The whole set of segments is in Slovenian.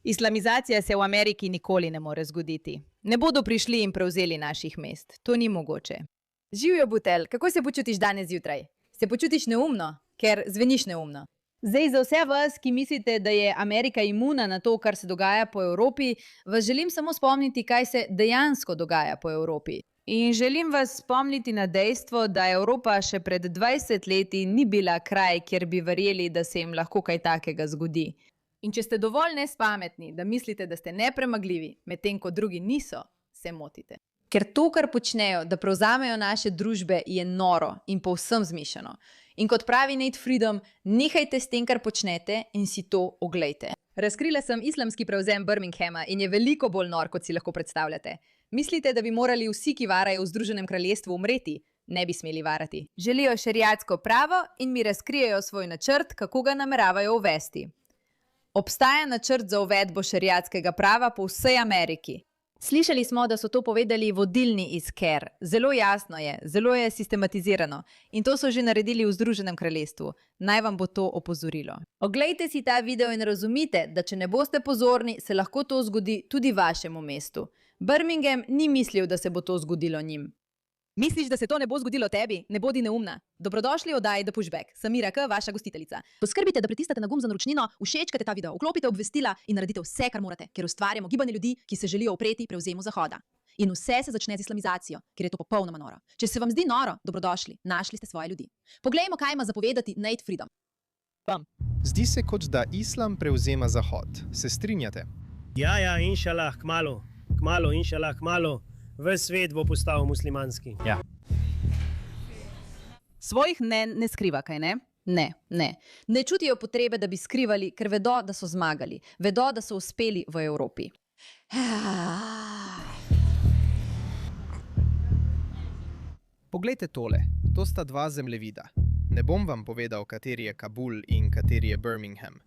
Islamizacija se v Ameriki nikoli ne more zgoditi. Ne bodo prišli in prevzeli naših mest. To ni mogoče. Živjo, Butel, kako se počutiš danes zjutraj? Se počutiš neumno? Ker zveniš neumno. Zdaj, za vse vas, ki mislite, da je Amerika imuna na to, kar se dogaja po Evropi, vas želim samo spomniti, kaj se dejansko dogaja po Evropi. In želim vas spomniti na dejstvo, da Evropa še pred 20 leti ni bila kraj, kjer bi verjeli, da se jim lahko kaj takega zgodi. In če ste dovolj nespametni, da mislite, da ste nepremagljivi, medtem ko drugi niso, se motite. Ker to, kar počnejo, da prevzamejo naše družbe, je noro in povsem zmišljeno. In kot pravi Nate Freedom, nehajte s tem, kar počnete in si to oglejte. Razkrila sem islamski prevzem Birminghama in je veliko bolj nor, kot si lahko predstavljate. Mislite, da bi morali vsi, ki varajo v Združenem kraljestvu, umreti? Ne bi smeli varati. Želijo šeriatsko pravo in mi razkrijejo svoj načrt, kako ga nameravajo uvesti. Obstaja načrt za uvedbo šeriatskega prava po vsej Ameriki. Slišali smo, da so to povedali vodilni iz CARE. Zelo jasno je, zelo je sistematizirano. In to so že naredili v Združenem kraljestvu. Naj vam bo to opozorilo. Oglejte si ta video in razumite, da če ne boste pozorni, se lahko to zgodi tudi vašemu mestu. Birmingham ni mislil, da se bo to zgodilo njim. Misliš, da se to ne bo zgodilo tebi? Ne bodi neumna. Dobrodošli v oddaji The Pushback. Samira K., vaša gostiteljica. Poskrbite, da pritisnete na gumb za naročnino, všečkajte ta video, vklopite obvestila in naredite vse, kar morate, ker ustvarjamo gibanje ljudi, ki se želijo upreti prevzemu Zahoda. In vse se začne z islamizacijo, ker je to popolnoma noro. Če se vam zdi noro, dobrodošli, našli ste svoje ljudi. Poglejmo, kaj ima zapovedati Nate Freedom. Zdi se, kot da islam prevzema Zahod. Se strinjate? Ja, inšalah, kmalu, inšalah, kmalu. Ves svet bo postal muslimanski. Ja. Svojih ne skriva, kaj ne? Ne. Ne čutijo potrebe, da bi skrivali, ker vedo, da so zmagali. Vedo, da so uspeli v Evropi. Poglejte tole. To sta dva zemljevida. Ne bom vam povedal, kateri je Kabul in kateri je Birmingham.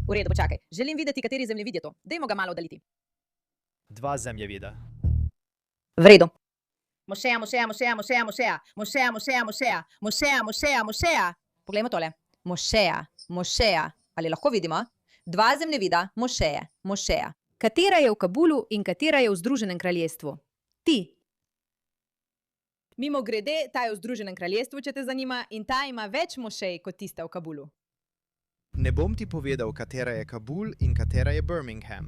V redu, počakaj. Želim videti, kateri zemljevid je to. Dajmo ga malo oddaliti. Dva zemljevida. V redu. Mošeja. Poglejmo tole. Mošeja. Ali lahko vidimo? Dva zemljevida, mošeja. Katera je v Kabulu in katera je v Združenem kraljestvu? Ti. Mimogrede, ta je v Združenem kraljestvu, če te zanima, in ta ima več mošej kot tista v Kabulu. Ne bom ti povedal, katera je Kabul in katera je Birmingham.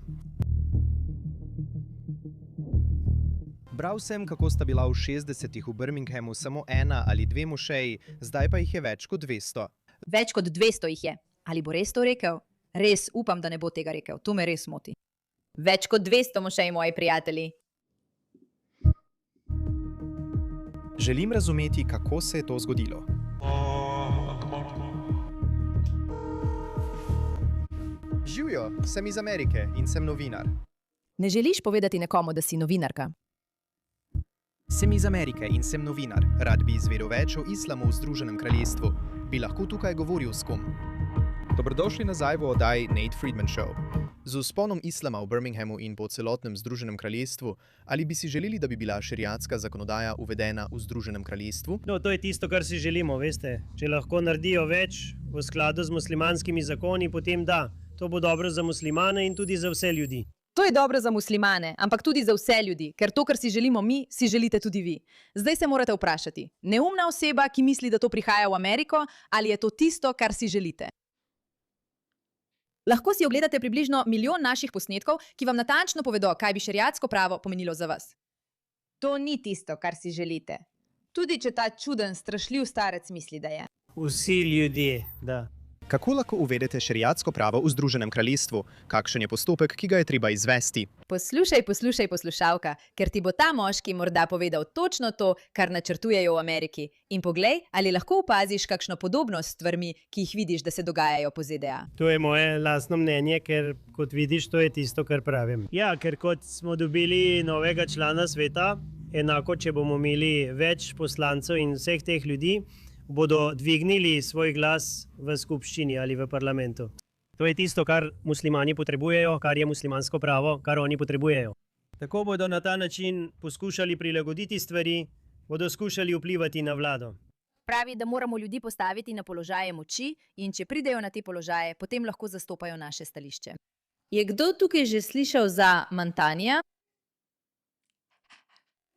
Bral sem, kako sta bila v 60-ih v Birminghamu samo ena ali dve mošeji, zdaj pa jih je več kot 200. Več kot 200 jih je. Ali bo res to rekel? Res upam, da ne bo tega rekel. To me res moti. Več kot 200 mošej, moji prijatelji. Želim razumeti, kako se je to zgodilo. Živjo, sem iz Amerike in sem novinar. Ne želiš povedati nekomu, da si novinarka? Sem iz Amerike in sem novinar. Rad bi izvedel več o islamu v Združenem kraljestvu. Bi lahko tukaj govoril s kom? Dobrodošli nazaj v oddaji Nate Freedman Show. Z vzponom islama v Birminghamu in po celotnem Združenem kraljestvu, ali bi si želeli, da bi bila šeriatska zakonodaja uvedena v Združenem kraljestvu? No, to je tisto, kar si želimo, veste. Če lahko naredijo več v skladu z muslimanskimi zakoni, potem da. To bo dobro za muslimane in tudi za vse ljudi. To je dobro za muslimane, ampak tudi za vse ljudi, ker to, kar si želimo mi, si želite tudi vi. Zdaj se morate vprašati, neumna oseba, ki misli, da to prihaja v Ameriko, ali je to tisto, kar si želite? Lahko si ogledate približno 1 milijon naših posnetkov, ki vam natančno povedo, kaj bi šeriatsko pravo pomenilo za vas. To ni tisto, kar si želite. Tudi če ta čuden, strašljiv starec misli, da je. Vsi ljudje, da. Kako lahko uvedete šeriatsko pravo v Združenem kraljestvu? Kakšen je postopek, ki ga je treba izvesti? Poslušaj, poslušalka, ker ti bo ta moški morda povedal točno to, kar načrtujejo v Ameriki. In poglej, ali lahko opaziš kakšno podobnost s stvarmi, ki jih vidiš, da se dogajajo po ZDA. To je moje lastno mnenje, ker kot vidiš, to je tisto, kar pravim. Ja, ker kot smo dobili novega člana sveta, enako, če bomo imeli več poslancev in vseh teh ljudi, bodo dvignili svoj glas v skupščini ali v parlamentu. To je tisto, kar muslimani potrebujejo, kar je muslimansko pravo, kar oni potrebujejo. Tako bodo na ta način poskušali prilagoditi stvari, bodo skušali vplivati na vlado. Pravi, da moramo ljudi postaviti na položaje moči in če pridejo na te položaje, potem lahko zastopajo naše stališče. Je kdo tukaj že slišal za Mantanija?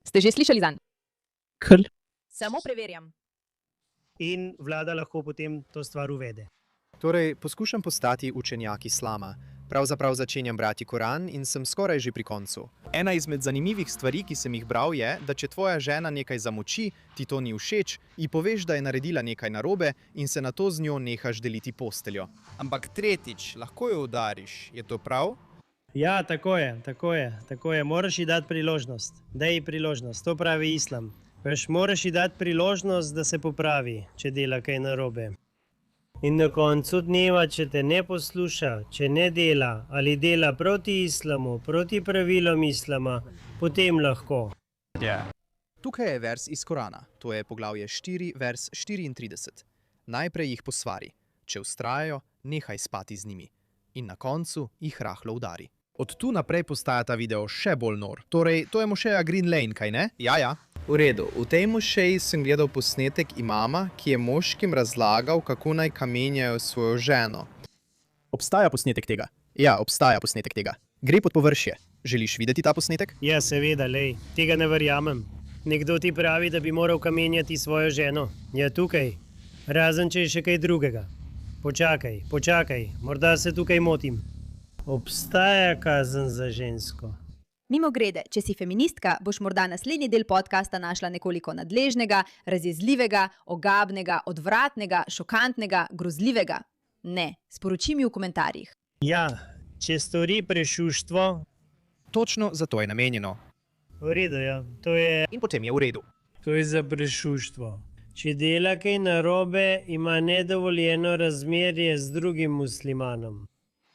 Ste že slišali zanj? Kl. Samo preverjam. In vlada lahko potem to stvar uvede. Torej, poskušam postati učenjak islama. Pravzaprav začenjam brati Koran in sem skoraj že pri koncu. Ena izmed zanimivih stvari, ki sem jih bral, je, da če tvoja žena nekaj zamoči, ti to ni všeč, ji poveš, da je naredila nekaj narobe in se nato z njo nehaš deliti posteljo. Ampak tretjič, lahko jo udariš, je to prav? Ja, tako je. Moraš ji dati priložnost. Daj ji priložnost, to pravi islam. Veš, moraš ji dati priložnost, da se popravi, če dela kaj narobe. In na koncu dneva, če te ne posluša, če ne dela ali dela proti islamu, proti pravilom islama, potem lahko. Tukaj je vers iz Korana, to je poglavje 4, vers 34. Najprej jih posvari, če vztrajajo, nehaj spati z njimi. In na koncu jih rahlo udari. Od tu naprej postaja ta video še bolj nor. Torej, to je mošeja Green Lane, kaj ne? Ja. V redu, v tej mošeji sem gledal posnetek imama, ki je moškim razlagal, kako naj kamenjajo svojo ženo. Obstaja posnetek tega? Ja, obstaja posnetek tega. Gre pod površje. Želiš videti ta posnetek? Ja, seveda, lej, tega ne verjamem. Nekdo ti pravi, da bi moral kamenjati svojo ženo. Ja, tukaj. Razen, če je še kaj drugega. Počakaj, morda se tukaj motim. Obstaja kazen za žensko. Mimogrede, če si feministka, boš morda naslednji del podcasta našla nekoliko nadležnega, razjezljivega, ogabnega, odvratnega, šokantnega, grozljivega. Ne, sporoči mi v komentarjih. Ja, če stori prešuštvo, Točno zato je namenjeno. v redu, ja, to je... In potem je v redu. To je za prešuštvo. Če dela kaj narobe, ima nedovoljeno razmerje z drugim muslimanom.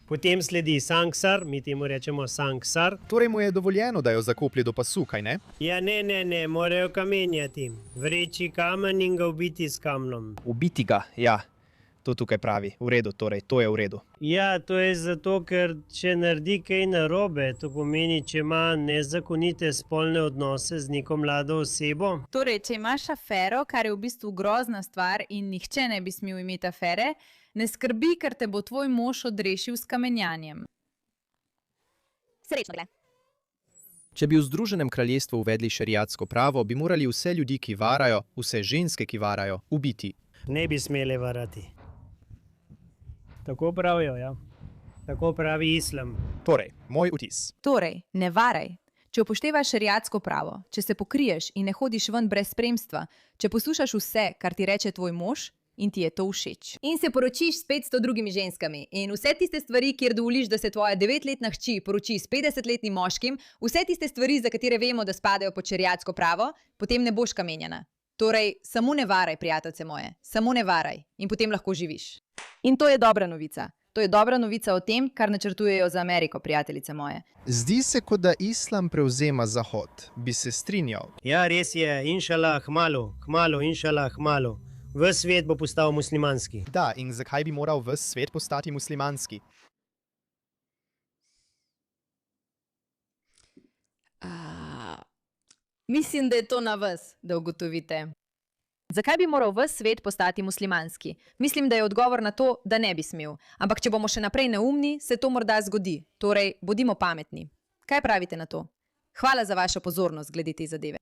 Potem sledi sanksar, mi temu rečemo sanksar. Torej mu je dovoljeno, da jo zakoplje do pasu, kaj ne? Ja, ne, morajo kamenjati. Vreči kamen in ga ubiti s kamnom. Ubiti ga, ja. To tukaj pravi. V redu, torej, to je v redu. Ja, to je zato, ker če naredi kaj narobe, to pomeni, če ima nezakonite spolne odnose z neko mlado osebo. Torej, če imaš afero, kar je v bistvu grozna stvar in nihče ne bi smel imeti afere, ne skrbi, ker te bo tvoj mož odrešil s kamenjanjem. Srečno, gled. Če bi v Združenem kraljestvu uvedli šeriatsko pravo, bi morali vse ljudi, ki varajo, vse ženske, ki varajo, ubiti. Ne bi smele varati. Tako pravijo, ja. Tako pravi islam. Torej, moj vtis. Torej, ne varaj. Če upoštevaš šeriatsko pravo, če se pokriješ in ne hodiš ven brez spremstva, če poslušaš vse, kar ti reče tvoj mož, in ti je to všeč. In se poročiš s 500 drugimi ženskami. In vse tiste stvari, kjer dovoliš, da se tvoja 9-letna hči poroči s 50-letnim moškim, vse tiste stvari, za katere vemo, da spadajo pod šeriatsko pravo, potem ne boš kamenjana. Torej, samo ne varaj, prijateljice moje. Samo ne varaj. In potem lahko živiš. In to je dobra novica. To je dobra novica o tem, kar načrtujejo za Ameriko, prijateljice moje. Zdi se, kot da islam prevzema Zahod. Bi se strinjal. Ja, res je, inšalah, hmalo, inšalah, hmalo. Ves svet bo postal muslimanski. Da, in zakaj bi moral ves svet postati muslimanski? Mislim, da je to na vas, da ugotovite. Zakaj bi moral ves svet postati muslimanski? Mislim, da je odgovor na to, da ne bi smel. Ampak če bomo še naprej neumni, se to morda zgodi. Torej, bodimo pametni. Kaj pravite na to? Hvala za vašo pozornost glede te zadeve.